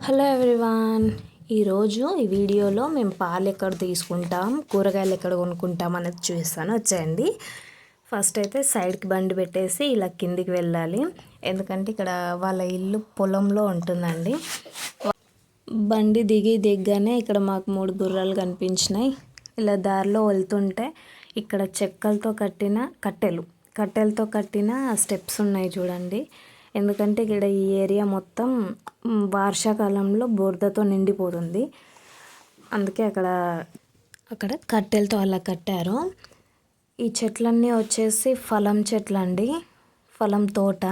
Hello everyone. ఈరోజు ఈ వీడియోలో మేము పాలు ఎక్కడ తీసుకుంటాం, కూరగాయలు ఎక్కడ కొనుక్కుంటాం అనేది చూపిస్తాను. వచ్చేయండి. ఫస్ట్ అయితే సైడ్కి బండి పెట్టేసి ఇలా కిందికి వెళ్ళాలి, ఎందుకంటే ఇక్కడ వాళ్ళ ఇల్లు పొలంలో ఉంటుందండి. బండి దిగ్గానే ఇక్కడ మాకు 3 గుర్రాలు కనిపించినాయి. ఇలా దారిలో వెళ్తుంటే ఇక్కడ కట్టెలతో కట్టిన స్టెప్స్ ఉన్నాయి చూడండి. ఎందుకంటే ఇక్కడ ఈ ఏరియా మొత్తం వర్షాకాలంలో బురదతో నిండిపోతుంది, అందుకే అక్కడ కట్టెలతో అలా కట్టారు. ఈ చెట్లన్నీ వచ్చేసి ఫలం చెట్లు అండి, ఫలం తోట.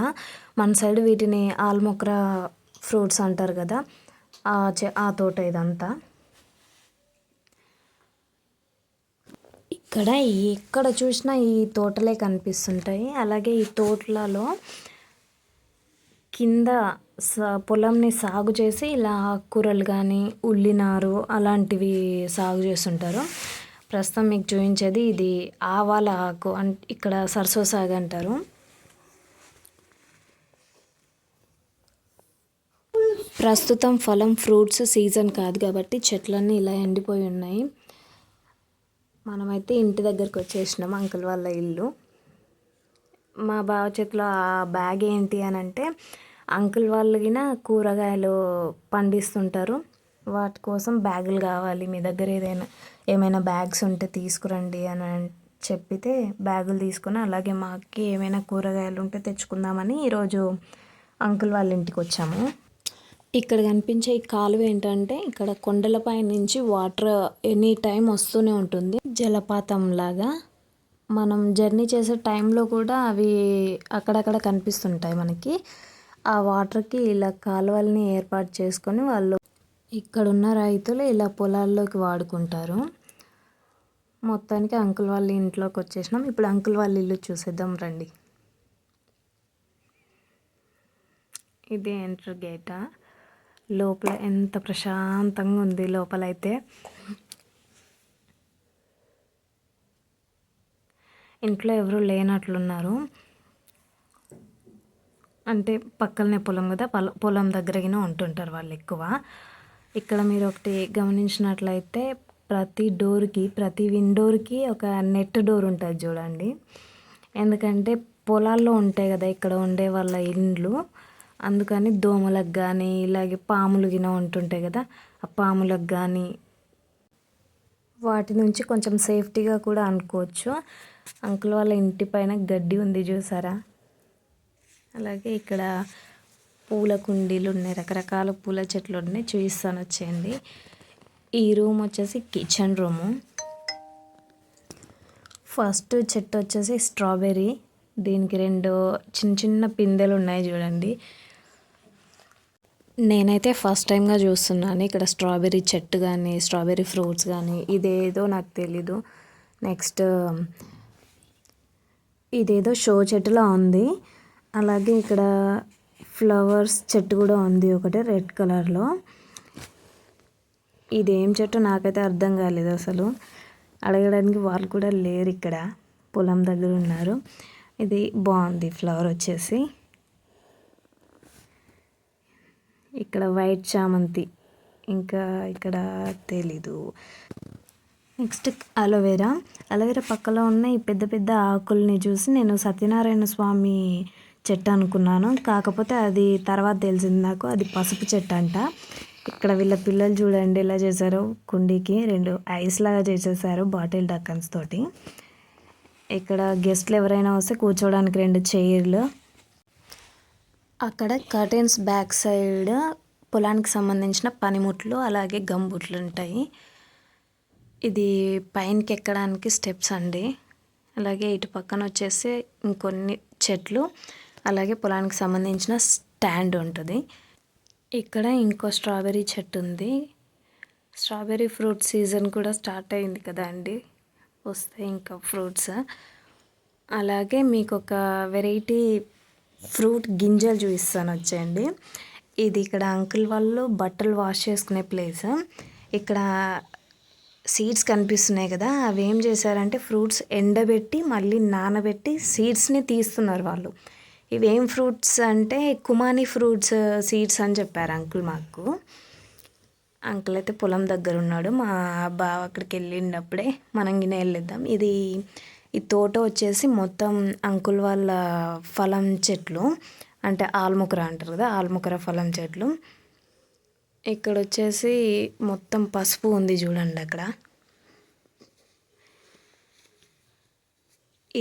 మన సైడ్ వీటిని ఆల్మొక్రా ఫ్రూట్స్ అంటారు కదా, ఆ తోట ఇదంతా. ఇక్కడ ఎక్కడ చూసినా ఈ తోటలే కనిపిస్తుంటాయి. అలాగే ఈ తోటలలో కింద పొలంని సాగు చేసి ఇలా ఆకుకూరలు కానీ ఉల్లినారు అలాంటివి సాగు చేస్తుంటారు. ప్రస్తుతం మీకు చూపించేది ఇది ఆవాల ఆకు, ఇక్కడ సరసో సాగు అంటారు. ప్రస్తుతం ఫ్రూట్స్ సీజన్ కాదు కాబట్టి చెట్లన్నీ ఇలా ఎండిపోయి ఉన్నాయి. మనమైతే ఇంటి దగ్గరికి వచ్చేసినాం, అంకుల్ వాళ్ళ ఇల్లు. మా బావ చేతిలో ఆ బ్యాగ్ ఏంటి అని అంటే, అంకుల్ వాళ్ళు గిన కూరగాయలు పండిస్తుంటారు, వాటి కోసం బ్యాగులు కావాలి, మీ దగ్గర ఏమైనా బ్యాగ్స్ ఉంటే తీసుకురండి అని చెప్పితే బ్యాగులు తీసుకుని, అలాగే మాకు ఏమైనా కూరగాయలు ఉంటే తెచ్చుకుందామని ఈరోజు అంకుల్ వాళ్ళ ఇంటికి వచ్చాము. ఇక్కడ కనిపించే ఈ కాలువ ఏంటంటే, ఇక్కడ కొండలపై నుంచి వాటర్ ఎనీ టైం వస్తూనే ఉంటుంది, జలపాతం లాగా. మనం జర్నీ చేసే టైంలో కూడా అవి అక్కడక్కడ కనిపిస్తుంటాయి మనకి. ఆ వాటర్కి ఇలా కాలువల్ని ఏర్పాటు చేసుకొని వాళ్ళు ఇక్కడున్న రైతులు ఇలా పొలాల్లోకి వాడుకుంటారు. మొత్తానికి అంకుల్ వాళ్ళ ఇంట్లోకి వచ్చేసినాం. ఇప్పుడు అంకుల్ వాళ్ళ ఇల్లు చూసేద్దాం రండి. ఇది ఎంట్రీ గేటా. లోపల ఎంత ప్రశాంతంగా ఉంది లోపలైతే. ఇంట్లో ఎవరు లేనట్లున్నారు, అంటే పక్కనే పొలం కదా, పొలం దగ్గరగానే ఉంటుంటారు వాళ్ళు ఎక్కువ. ఇక్కడ మీరు ఒకటి గమనించినట్లయితే ప్రతి విండోర్కి ఒక నెట్ డోర్ ఉంటుంది చూడండి. ఎందుకంటే పొలాల్లో ఉంటాయి కదా ఇక్కడ ఉండే వాళ్ళ ఇండ్లు, అందుకని దోమలకు కానీ ఇలాగే పాములు గిన ఉంటుంటాయి కదా, ఆ పాములకు కానీ వాటి నుంచి కొంచెం సేఫ్టీగా కూడా అనుకోవచ్చు. అంకుల్ వాళ్ళ ఇంటి పైన గడ్డి ఉంది చూసారా. అలాగే ఇక్కడ పూల కుండీలు ఉన్నాయి, రకరకాల పూల చెట్లు ఉన్నాయి, చూపిస్తాను వచ్చేయండి. ఈ రూమ్ వచ్చేసి కిచెన్ రూము. ఫస్ట్ చెట్టు వచ్చేసి స్ట్రాబెర్రీ, దీనికి 2 చిన్న చిన్న పిందెలు ఉన్నాయి చూడండి. నేనైతే ఫస్ట్ టైంగా చూస్తున్నాను ఇక్కడ స్ట్రాబెర్రీ చెట్టు కానీ స్ట్రాబెర్రీ ఫ్రూట్స్ కానీ. ఇదేదో నాకు తెలీదు. నెక్స్ట్ ఇదేదో షో చెట్టులా ఉంది. అలాగే ఇక్కడ ఫ్లవర్స్ చెట్టు కూడా ఉంది ఒకటి రెడ్ కలర్లో. ఇదేం చెట్టు నాకైతే అర్థం కాలేదు అసలు, అడగడానికి వాళ్ళు కూడా లేరు, ఇక్కడ పొలం దగ్గర ఉన్నారు. ఇది బాగుంది ఫ్లవర్ వచ్చేసి. ఇక్కడ వైట్ చామంతి, ఇంకా ఇక్కడ తెలీదు. నెక్స్ట్ అలోవెరా పక్కలో ఉన్న ఈ పెద్ద పెద్ద ఆకుల్ని చూసి నేను సత్యనారాయణ స్వామి చెట్టు అనుకున్నాను, కాకపోతే అది తర్వాత తెలిసింది నాకు, అది పసుపు చెట్టు అంట. ఇక్కడ వీళ్ళ పిల్లలు చూడండి ఎలా చేశారు, కుండీకి 2 ఐస్ లాగా చేసేసారు బాటిల్ డక్కన్స్ తోటి. ఇక్కడ గెస్ట్లు ఎవరైనా వస్తే కూర్చోవడానికి 2 చైర్లు. అక్కడ కర్టెన్స్ బ్యాక్ సైడ్ పొలానికి సంబంధించిన పనిముట్లు అలాగే గంబుట్లు ఉంటాయి. ఇది పైనకి ఎక్కడానికి స్టెప్స్ అండి. అలాగే ఇటు పక్కన వచ్చేసి ఇంకొన్ని చెట్లు, అలాగే పొలానికి సంబంధించిన స్టాండ్ ఉంటుంది. ఇక్కడ ఇంకో స్ట్రాబెర్రీ చెట్టు ఉంది. స్ట్రాబెర్రీ ఫ్రూట్ సీజన్ కూడా స్టార్ట్ అయింది కదా అండి, వస్తాయి ఇంకా ఫ్రూట్స్. అలాగే మీకు ఒక వెరైటీ ఫ్రూట్ గింజలు చూపిస్తాను వచ్చేయండి. ఇది ఇక్కడ అంకుల్ వాళ్ళు బట్టలు వాష్ చేసుకునే ప్లేస్. ఇక్కడ సీడ్స్ కనిపిస్తున్నాయి కదా, అవి ఏం చేశారంటే ఫ్రూట్స్ ఎండబెట్టి మళ్ళీ నానబెట్టి సీడ్స్ని తీస్తున్నారు వాళ్ళు. ఇవేం ఫ్రూట్స్ అంటే కుమాని ఫ్రూట్స్ సీడ్స్ అని చెప్పారు అంకుల్ మాకు. అంకుల్ అయితే పొలం దగ్గర ఉన్నాడు. మా బావ అక్కడికి వెళ్ళినప్పుడే మనం గిన వెళ్ళిద్దాం. ఈ తోట వచ్చేసి మొత్తం అంకుల్ వాళ్ళ ఫలం చెట్లు, అంటే ఆల్ముకర అంటారు కదా, ఆల్ముకర ఫలం చెట్లు. ఇక్కడ వచ్చేసి మొత్తం పసుపు ఉంది చూడండి అక్కడ.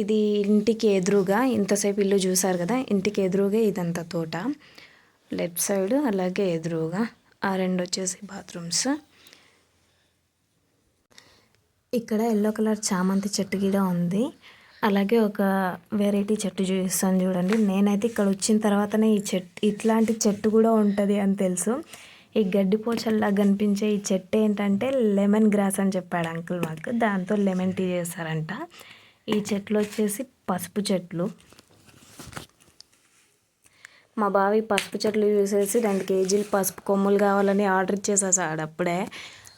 ఇది ఇంటికి ఎదురుగా, ఇంతసేపు ఇల్లు చూసారు కదా, ఇంటికి ఎదురుగా ఇదంతా తోట, లెఫ్ట్ సైడ్ అలాగే ఎదురుగా ఆ రెండు వచ్చేసి బాత్రూమ్స్. ఇక్కడ ఎల్లో కలర్ చామంతి చెట్టు కూడా ఉంది. అలాగే ఒక వెరైటీ చెట్టు చూపిస్తాను చూడండి. నేనైతే ఇక్కడ వచ్చిన తర్వాతనే ఇట్లాంటి చెట్టు కూడా ఉంటుంది అని తెలుసు. ఈ గడ్డిపోచల్లా కనిపించే ఈ చెట్టు ఏంటంటే లెమన్ గ్రాస్ అని చెప్పాడు అంకుల్ మాకు. దాంతో లెమన్ టీ చేస్తారంట. ఈ చెట్లు వచ్చేసి పసుపు చెట్లు. మా బావి పసుపు చెట్లు చూసేసి 2 కేజీలు పసుపు కొమ్ములు కావాలని ఆర్డర్ ఇచ్చేసాడు అప్పుడే.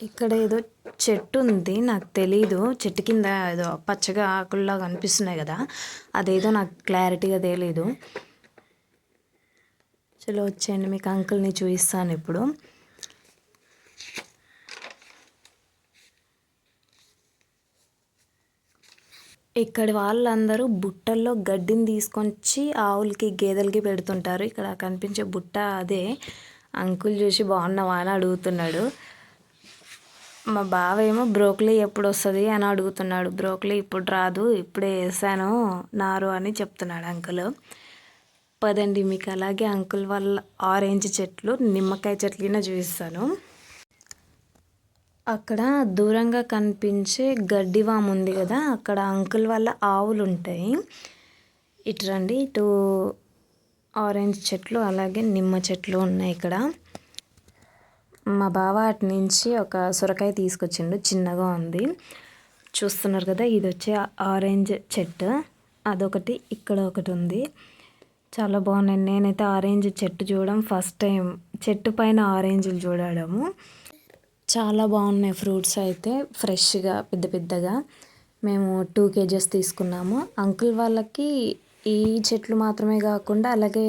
ఇక్కడ ఏదో చెట్టు ఉంది, నాకు తెలీదు. చెట్టు కింద ఏదో పచ్చగా ఆకుల్లా కనిపిస్తున్నాయి కదా, అదేదో నాకు క్లారిటీగా తెలీదు. చలో వచ్చేయండి, మీకు అంకుల్ని చూపిస్తాను ఇప్పుడు. ఇక్కడ వాళ్ళందరూ బుట్టల్లో గడ్డిని తీసుకొచ్చి ఆవులకి గేదెలకి పెడుతుంటారు. ఇక్కడ కనిపించే బుట్ట అదే. అంకుల్ చూసి బాగున్నావా అని అడుగుతున్నాడు. మా బావ ఏమో బ్రోకలీ ఎప్పుడు వస్తుంది అని అడుగుతున్నాడు. బ్రోకలీ ఇప్పుడు రాదు, ఇప్పుడే వేసాను నారు అని చెప్తున్నాడు అంకుల్. పదండి, మీకు అలాగే అంకుల్ వాళ్ళ ఆరెంజ్ చెట్లు, నిమ్మకాయ చెట్లు కింద చూపిస్తాను. అక్కడ దూరంగా కనిపించే గడ్డివాము ఉంది కదా, అక్కడ అంకుల్ వాళ్ళ ఆవులు ఉంటాయి. ఇటు రండి, ఇటు ఆరెంజ్ చెట్లు అలాగే నిమ్మ చెట్లు ఉన్నాయి ఇక్కడ. మా బావ అటు నుంచి ఒక సొరకాయ తీసుకొచ్చిండు, చిన్నగా ఉంది చూస్తున్నారు కదా. ఇది వచ్చే ఆరెంజ్ చెట్టు, అదొకటి ఇక్కడ ఒకటి ఉంది. చాలా బాగున్నాయి. నేనైతే ఆరెంజ్ చెట్టు చూడడం ఫస్ట్ టైం, చెట్టు పైన ఆరెంజ్లు చూడడము. చాలా బాగున్నాయి ఫ్రూట్స్ అయితే, ఫ్రెష్గా పెద్ద పెద్దగా. మేము 2 కేజెస్ తీసుకున్నాము. అంకుల్ వాళ్ళకి ఈ చెట్లు మాత్రమే కాకుండా అలాగే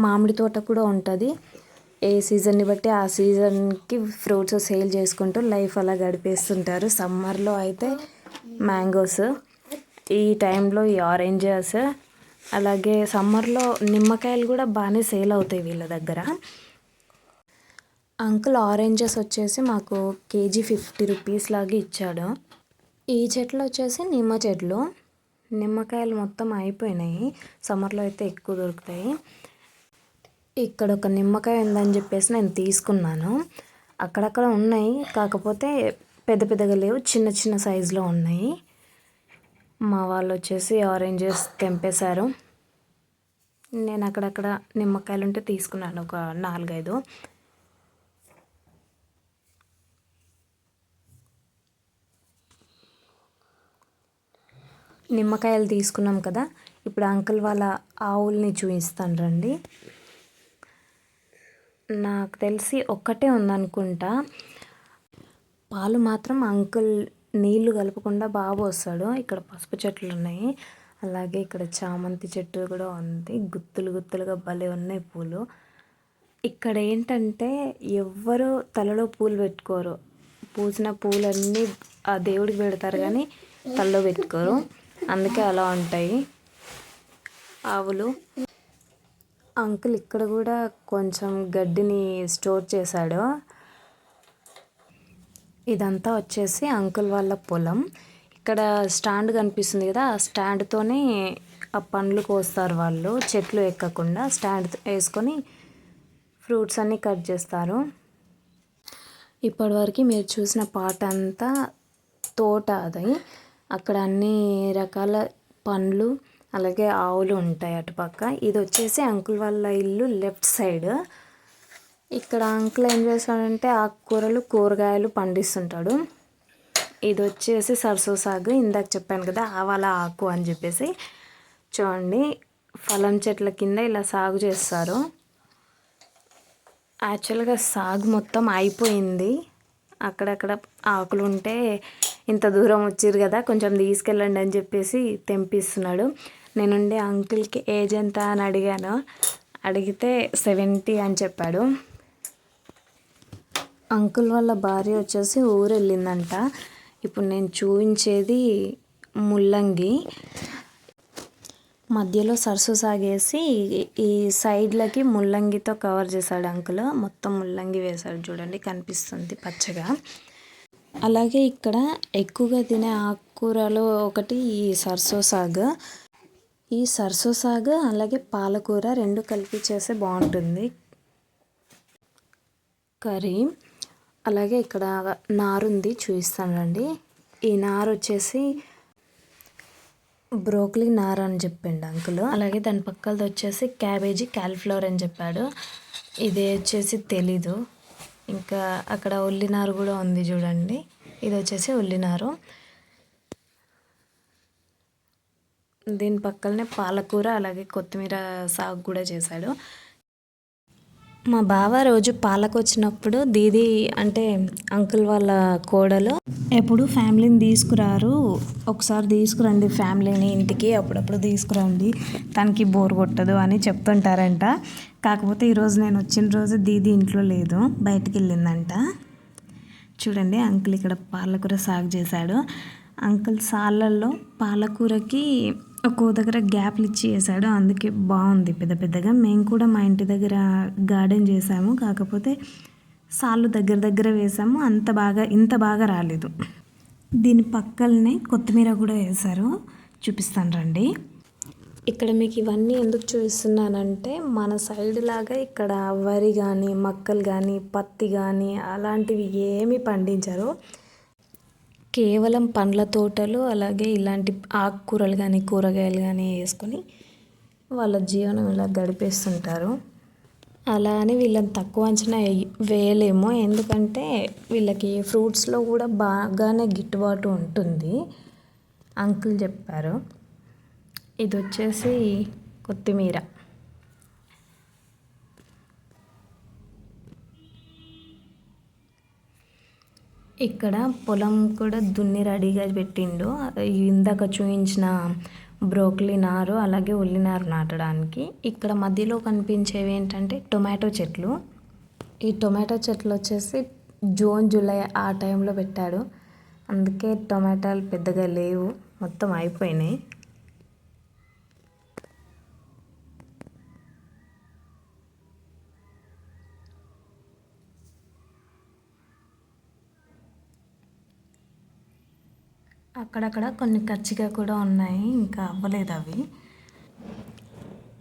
మామిడి తోట కూడా ఉంటుంది. ఏ సీజన్ని బట్టి ఆ సీజన్కి ఫ్రూట్స్ సేల్ చేసుకుంటూ లైఫ్ అలా గడిపేస్తుంటారు. సమ్మర్లో అయితే మ్యాంగోస్, ఈ టైంలో ఈ ఆరెంజెస్, అలాగే సమ్మర్లో నిమ్మకాయలు కూడా బాగానే సేల్ అవుతాయి వీళ్ళ దగ్గర. అంకుల్ ఆరెంజెస్ వచ్చేసి మాకు కేజీ 50 రూపీస్ లాగా ఇచ్చాడు. ఈ చెట్లు వచ్చేసి నిమ్మ చెట్లు. నిమ్మకాయలు మొత్తం అయిపోయినాయి, సమ్మర్లో అయితే ఎక్కువ దొరుకుతాయి. ఇక్కడ ఒక నిమ్మకాయ ఉందని చెప్పేసి నేను తీసుకున్నాను. అక్కడక్కడ ఉన్నాయి, కాకపోతే పెద్ద పెద్దగా లేవు, చిన్న చిన్న సైజులో ఉన్నాయి. మా వాళ్ళు వచ్చేసి ఆరెంజెస్ తెంపేశారు. నేను అక్కడక్కడ నిమ్మకాయలు ఉంటే తీసుకున్నాను, ఒక 4-5. నిమ్మకాయలు తీసుకున్నాం కదా, ఇప్పుడు అంకుల్ వాళ్ళ ఆవుల్ని చూపిస్తాను రండి. నాకు తెలిసి ఒక్కటే ఉందనుకుంటా. పాలు మాత్రం అంకుల్ నీళ్లు కలపకుండా బాగా పోస్తాడు. ఇక్కడ పసుపు చెట్లు ఉన్నాయి, అలాగే ఇక్కడ చామంతి చెట్టు కూడా ఉంది. గుత్తులు గుత్తులుగా భలే ఉన్నాయి పూలు. ఇక్కడ ఏంటంటే ఎవ్వరు తలలో పూలు పెట్టుకోరు. పూసిన పూలన్నీ ఆ దేవుడికి పెడతారు కానీ తలలో పెట్టుకోరు, అందుకే అలా ఉంటాయి ఆవులు. అంకుల్ ఇక్కడ కూడా కొంచెం గడ్డిని స్టోర్ చేశాడు. ఇదంతా వచ్చేసి అంకుల్ వాళ్ళ పొలం. ఇక్కడ స్టాండ్ కనిపిస్తుంది కదా, ఆ స్టాండ్తోనే ఆ పండ్లు కోస్తారు వాళ్ళు, చెట్లు ఎక్కకుండా స్టాండ్ వేసుకొని ఫ్రూట్స్ అన్నీ కట్ చేస్తారు. ఇప్పటివరకు మీరు చూసిన పాట అంతా తోట అది. అక్కడ అన్ని రకాల పండ్లు అలాగే ఆవులు ఉంటాయి అటుపక్క. ఇది వచ్చేసి అంకుల్ వాళ్ళ ఇల్లు లెఫ్ట్ సైడ్. ఇక్కడ అంకుల్ ఏం చేస్తాడంటే ఆకుకూరలు కూరగాయలు పండిస్తుంటాడు. ఇది వచ్చేసి సరసో సాగు, ఇందాక చెప్పాను కదా ఆవాల ఆకు అని చెప్పేసి. చూడండి, ఫలం చెట్ల కింద ఇలా సాగు చేస్తారు. యాక్చువల్గా సాగు మొత్తం అయిపోయింది, అక్కడక్కడ ఆకులు ఉంటే ఇంత దూరం వచ్చారు కదా కొంచెం తీసుకెళ్ళండి అని చెప్పేసి తెంపిస్తున్నాడు. నేనుండే అంకుల్కి ఏజ్ ఎంత అని అడిగాను. అడిగితే 70 అని చెప్పాడు. అంకుల్ వాళ్ళ భార్య వచ్చేసి ఊరు వెళ్ళిందంట. ఇప్పుడు నేను చూపించేది ముల్లంగి. మధ్యలో సరస్సు సాగేసి ఈ సైడ్లకి ముల్లంగితో కవర్ చేశాడు అంకుల్. మొత్తం ముల్లంగి వేశాడు, చూడండి కనిపిస్తుంది పచ్చగా. అలాగే ఇక్కడ ఎక్కువగా తినే ఆకుకూరలో ఒకటి ఈ సరస్సు సాగు. ఈ సరస్సు సాగు అలాగే పాలకూర రెండు కలిపి చేస్తే బాగుంటుంది కర్రీ. అలాగే ఇక్కడ నారుంది, చూపిస్తానండి. ఈ నారు వచ్చేసి బ్రోకలీ నార్ అని చెప్పిండు అంకుల్. అలాగే దాని పక్కలది వచ్చేసి క్యాబేజీ క్యాలీఫ్లవర్ అని చెప్పాడు. ఇది వచ్చేసి తెలీదు. ఇంకా అక్కడ ఉల్లినారు కూడా ఉంది చూడండి, ఇది వచ్చేసి ఉల్లినారు. దీని పక్కనే పాలకూర అలాగే కొత్తిమీర సాగు కూడా చేశాడు. మా బావ రోజు పాలకు వచ్చినప్పుడు దీది అంటే అంకుల్ వాళ్ళ కోడలు ఎప్పుడు ఫ్యామిలీని తీసుకురారు, ఒకసారి తీసుకురండి ఫ్యామిలీని ఇంటికి, అప్పుడప్పుడు తీసుకురండి, తనకి బోర్ కొట్టదు అని చెప్తుంటారంట. కాకపోతే ఈరోజు నేను వచ్చిన రోజు దీది ఇంట్లో లేదు, బయటికి వెళ్ళిందంట. చూడండి అంకుల్ ఇక్కడ పాలకూర సాగు చేశాడు. అంకుల్ సాళ్ళల్లో పాలకూరకి ఒక్కో దగ్గర గ్యాప్లు ఇచ్చి వేసాడు, అందుకే బాగుంది పెద్ద పెద్దగా. మేము కూడా మా ఇంటి దగ్గర గార్డెన్ చేసాము, కాకపోతే సాళ్ళు దగ్గర దగ్గర వేసాము, ఇంత బాగా రాలేదు. దీని పక్కనే కొత్తిమీర కూడా వేశారు, చూపిస్తాను రండి. ఇక్కడ మీకు ఇవన్నీ ఎందుకు చూపిస్తున్నానంటే మన సైడ్ లాగా ఇక్కడ వరి కానీ మక్కలు కానీ పత్తి కానీ అలాంటివి ఏమీ పండించరు. కేవలం పండ్ల తోటలు అలాగే ఇలాంటి ఆకుకూరలు కానీ కూరగాయలు కానీ వేసుకొని వాళ్ళ జీవనం ఇలా గడిపేస్తుంటారు. అలా అని వీళ్ళని తక్కువ అంచనా వేయలేము, ఎందుకంటే వీళ్ళకి ఫ్రూట్స్లో కూడా బాగానే గిట్టుబాటు ఉంటుంది అంకుల్ చెప్పారు. ఇది వచ్చేసి కొత్తిమీర. ఇక్కడ పొలం కూడా దున్ని రెడీగా పెట్టిండు. ఇందాక చూపించిన బ్రోకలీ నారు అలాగే ఉల్లినారు నాటడానికి. ఇక్కడ మధ్యలో కనిపించేవి ఏంటంటే టొమాటో చెట్లు. ఈ టొమాటో చెట్లు వచ్చేసి జూన్ జూలై ఆ టైంలో పెట్టాడు, అందుకే టొమాటోలు పెద్దగా లేవు, మొత్తం అయిపోయినాయి. అక్కడక్కడ కొన్ని కచ్చిగా కూడా ఉన్నాయి, ఇంకా అవ్వలేదు అవి.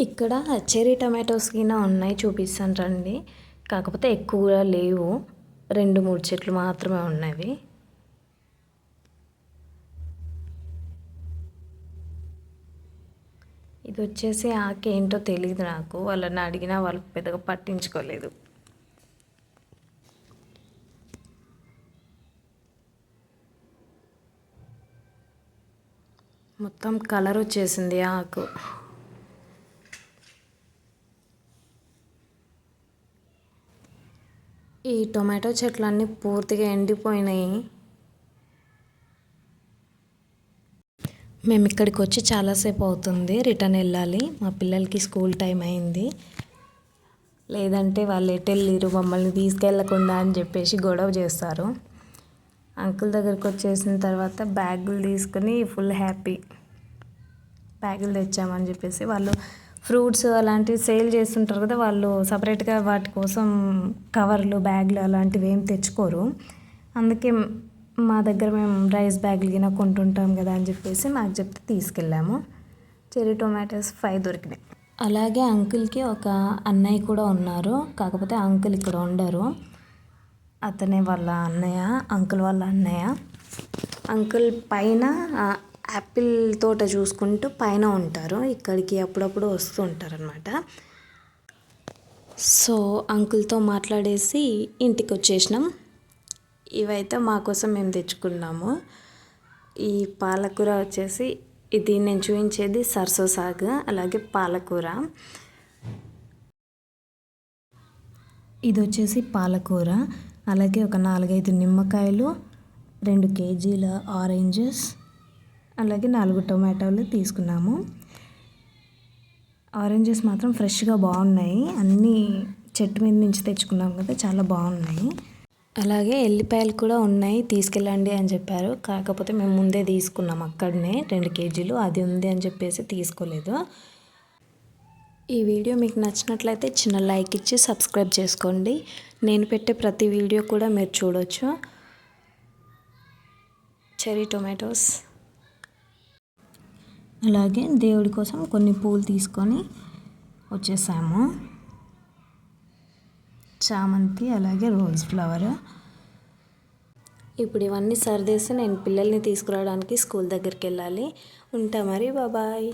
ఇక్కడ చెర్రీ టమాటోస్ కింద ఉన్నాయి, చూపిస్తాను రండి. కాకపోతే ఎక్కువగా లేవు, 2-3 చెట్లు మాత్రమే ఉన్నవి. ఇది వచ్చేసి ఆకేంటో తెలియదు నాకు, వాళ్ళని అడిగినా వాళ్ళు పెద్దగా పట్టించుకోలేదు. మొత్తం కలర్ వచ్చేసింది ఆకు. ఈ టొమాటో చెట్లన్నీ పూర్తిగా ఎండిపోయినాయి. మేము ఇక్కడికి వచ్చి చాలాసేపు అవుతుంది, రిటర్న్ వెళ్ళాలి. మా పిల్లలకి స్కూల్ టైం అయింది, లేదంటే వాళ్ళు ఎటు వెళ్ళిరు మమ్మల్ని తీసుకెళ్ళకుండా అని చెప్పేసి గొడవ చేస్తారు. అంకుల్ దగ్గరికి వచ్చేసిన తర్వాత బ్యాగులు తీసుకుని ఫుల్ హ్యాపీ, బ్యాగులు తెచ్చామని చెప్పేసి. వాళ్ళు ఫ్రూట్స్ అలాంటివి సేల్ చేస్తుంటారు కదా, వాళ్ళు సపరేట్గా వాటి కోసం కవర్లు బ్యాగులు అలాంటివి ఏం తెచ్చుకోరు. అందుకే మా దగ్గర మేము రైస్ బ్యాగులు గిన కొంటుంటాం కదా అని చెప్పేసి మాకు చెప్తే తీసుకెళ్ళాము. చెర్రీ టొమాటోస్ 5 దొరికినాయి. అలాగే అంకుల్కి ఒక అన్నయ్య కూడా ఉన్నారు, కాకపోతే అంకుల్ ఇక్కడ ఉండరు, అతనే వాళ్ళ అన్నయ్య, అంకుల్ వాళ్ళ అన్నయ్య. అంకుల్ పైన యాపిల్ తోట చూసుకుంటూ పైన ఉంటారు, ఇక్కడికి అప్పుడప్పుడు వస్తూ ఉంటారు అనమాట. సో అంకుల్తో మాట్లాడేసి ఇంటికి వచ్చేసినాం. ఇవైతే మా కోసం మేము తెచ్చుకున్నాము. ఈ పాలకూర వచ్చేసి ఇది నేను చూపించేది సర్సో సాగు, అలాగే పాలకూర. ఇది వచ్చేసి పాలకూర, అలాగే ఒక 4-5 నిమ్మకాయలు, 2 కేజీల ఆరెంజెస్, అలాగే 4 టొమాటోలు తీసుకున్నాము. ఆరెంజెస్ మాత్రం ఫ్రెష్గా బాగున్నాయి, అన్నీ చెట్టు మీద నుంచి తెచ్చుకున్నాం కదా, చాలా బాగున్నాయి. అలాగే ఎల్లిపాయలు కూడా ఉన్నాయి, తీసుకెళ్ళండి అని చెప్పారు. కాకపోతే మేము ముందే తీసుకున్నాం అక్కడనే 2 కేజీలు, అది ఉంది అని చెప్పేసి తీసుకోలేదు. ఈ వీడియో మీకు నచ్చినట్లయితే చిన్న లైక్ ఇచ్చి సబ్స్క్రైబ్ చేసుకోండి. నేను పెట్టే ప్రతి వీడియో కూడా మీరు చూడొచ్చు. Cherry tomatoes. అలాగే దేవుడి కోసం కొన్ని పూలు తీసుకొని వచ్చేసాము. చామంతి, అలాగే రోజ్ ఫ్లవర్. ఇప్పుడు ఇవన్నీ సర్దేసి నేను పిల్లల్ని తీసుకురావడానికి స్కూల్ దగ్గరికి వెళ్ళాలి. ఉంటా మరి, బాయ్.